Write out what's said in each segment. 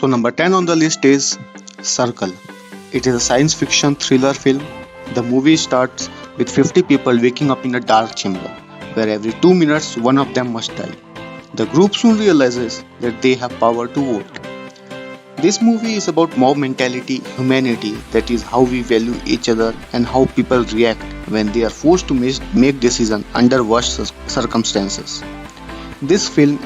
Number 10 on the list is Circle. It is a science fiction thriller film. The movie starts with 50 people waking up in a dark chamber, where every 2 minutes one of them must die. The group soon realizes that they have power to vote. This movie is about mob mentality, humanity, that is how we value each other and how people react when they are forced to make decisions under worst circumstances. This film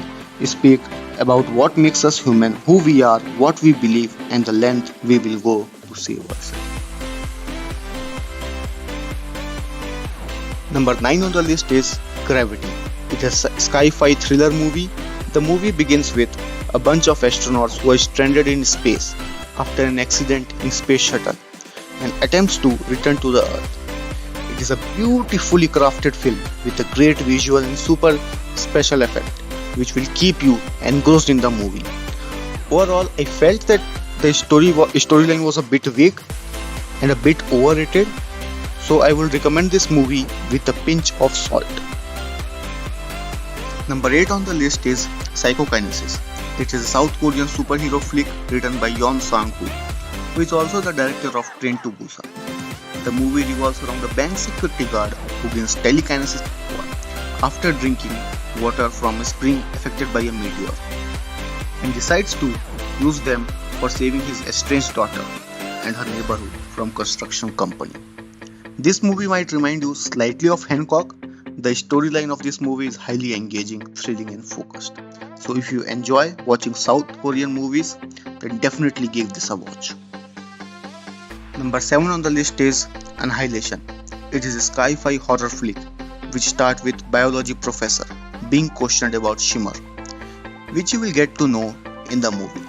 speaks about what makes us human, who we are, what we believe, and the length we will go to save ourselves. Number 9 on the list is Gravity. It is a sci-fi thriller movie. The movie begins with a bunch of astronauts who are stranded in space after an accident in space shuttle and attempts to return to the Earth. It is a beautifully crafted film with a great visual and super special effect which will keep you engrossed in the movie. Overall, I felt that the storyline was a bit weak and a bit overrated, so I will recommend this movie with a pinch of salt. Number 8 on the list is Psychokinesis. It is a South Korean superhero flick written by Yeon Sang-woo, who is also the director of Train to Busan. The movie revolves around a bank security guard who gains telekinesis power after drinking water from a spring affected by a meteor and decides to use them for saving his estranged daughter and her neighborhood from construction company. This movie might remind you slightly of Hancock. The storyline of this movie is highly engaging, thrilling and focused. So if you enjoy watching South Korean movies, then definitely give this a watch. Number 7 on the list is Annihilation. It is a sci-fi horror flick which starts with biology professor being questioned about Shimmer, which you will get to know in the movie.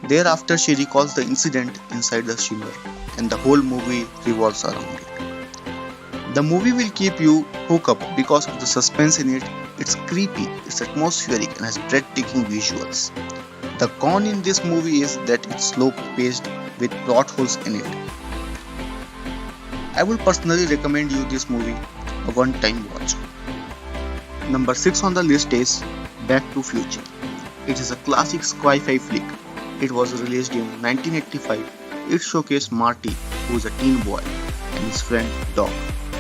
Thereafter she recalls the incident inside the Shimmer and the whole movie revolves around it. The movie will keep you hooked up because of the suspense in it. It's creepy, it's atmospheric and has breathtaking visuals. The con in this movie is that it's slow paced with plot holes in it. I will personally recommend you this movie a one-time watch. Number 6 on the list is Back to Future. It is a classic sci-fi flick. It was released in 1985. It showcased Marty, who is a teen boy, and his friend Doc.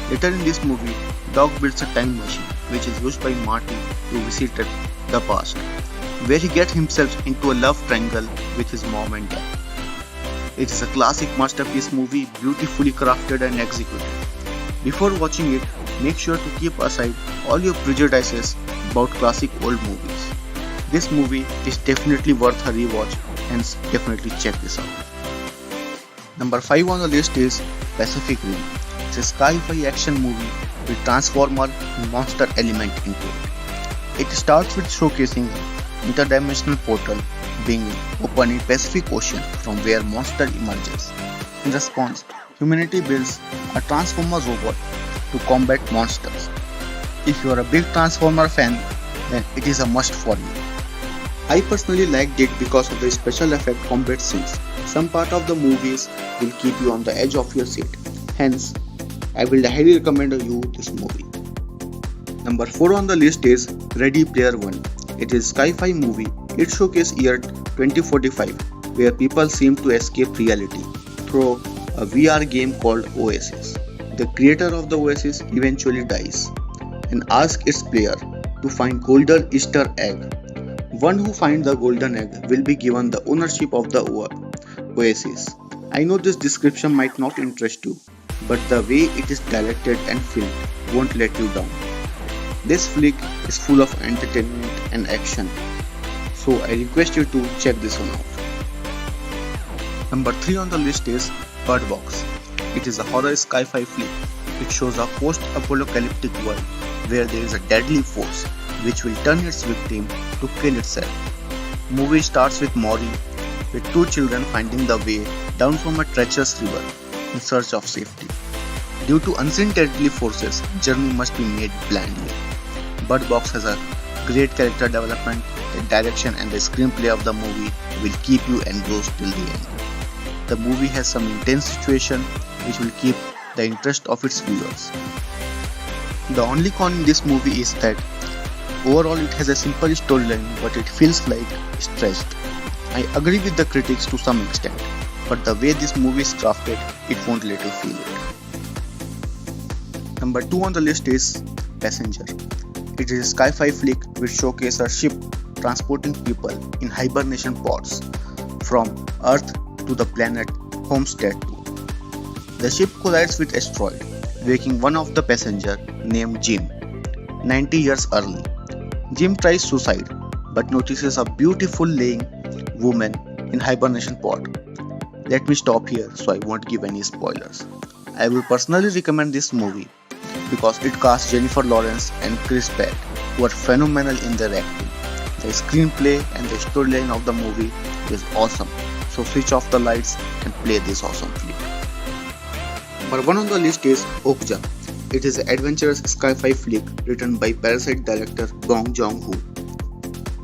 Later in this movie, Doc builds a time machine which is used by Marty to visit the past, where he gets himself into a love triangle with his mom and dad. It is a classic masterpiece movie, beautifully crafted and executed. Before watching it, make sure to keep aside all your prejudices about classic old movies. This movie is definitely worth a rewatch, hence definitely check this out. Number 5 on the list is Pacific Rim. It's a sci-fi action movie with Transformer and monster element into it. It starts with showcasing an interdimensional portal being opened in Pacific Ocean from where monster emerges. In response, humanity builds a Transformer robot to combat monsters. If you are a big Transformer fan, then it is a must for you. I personally liked it because of the special effect combat scenes. Some part of the movies will keep you on the edge of your seat. Hence, I will highly recommend you this movie. Number 4 on the list is Ready Player One. It is a sci-fi movie. It showcases year 2045, where people seem to escape reality through a VR game called Oasis. The creator of the Oasis eventually dies and asks its player to find golden Easter egg. One who finds the golden egg will be given the ownership of the Oasis. I know this description might not interest you, but the way it is directed and filmed won't let you down. This flick is full of entertainment and action, so I request you to check this one out. Number 3 on the list is Bird Box. It is a horror sci-fi flick. It shows a post-apocalyptic world where there is a deadly force which will turn its victim to kill itself. Movie starts with Maury, with 2 children finding the way down from a treacherous river in search of safety. Due to unseen deadly forces, journey must be made blindly. Bird Box has a great character development, the direction and the screenplay of the movie will keep you engrossed till the end. The movie has some intense situation which will keep the interest of its viewers. The only con in this movie is that overall it has a simple storyline but it feels like stretched. I agree with the critics to some extent, but the way this movie is crafted, it won't let you feel it. Number 2 on the list is Passenger. It is a sci-fi flick which showcases a ship transporting people in hibernation pods from Earth to the planet Homestead 2. The ship collides with asteroid, waking one of the passengers named Jim, 90 years early. Jim tries suicide but notices a beautiful laying woman in hibernation pod. Let me stop here so I won't give any spoilers. I will personally recommend this movie because it casts Jennifer Lawrence and Chris Pratt, who are phenomenal in their acting. The screenplay and the storyline of the movie is awesome, so switch off the lights and play this awesome flick. Number 1 on the list is Okja. It is an adventurous sci-fi flick written by Parasite director Bong Joon-ho.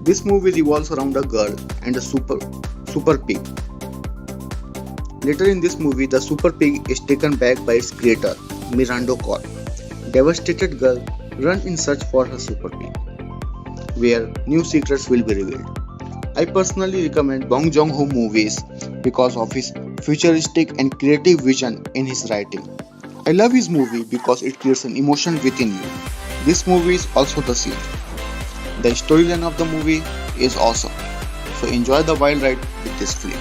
This movie revolves around a girl and a super pig. Later in this movie, the super pig is taken back by its creator, Mirando Corp. Devastated girl runs in search for her super pig, where new secrets will be revealed. I personally recommend Bong Joon-ho movies because of his futuristic and creative vision in his writing. I love his movie because it creates an emotion within you. This movie is also the same. The storyline of the movie is awesome, so enjoy the wild ride with this flick.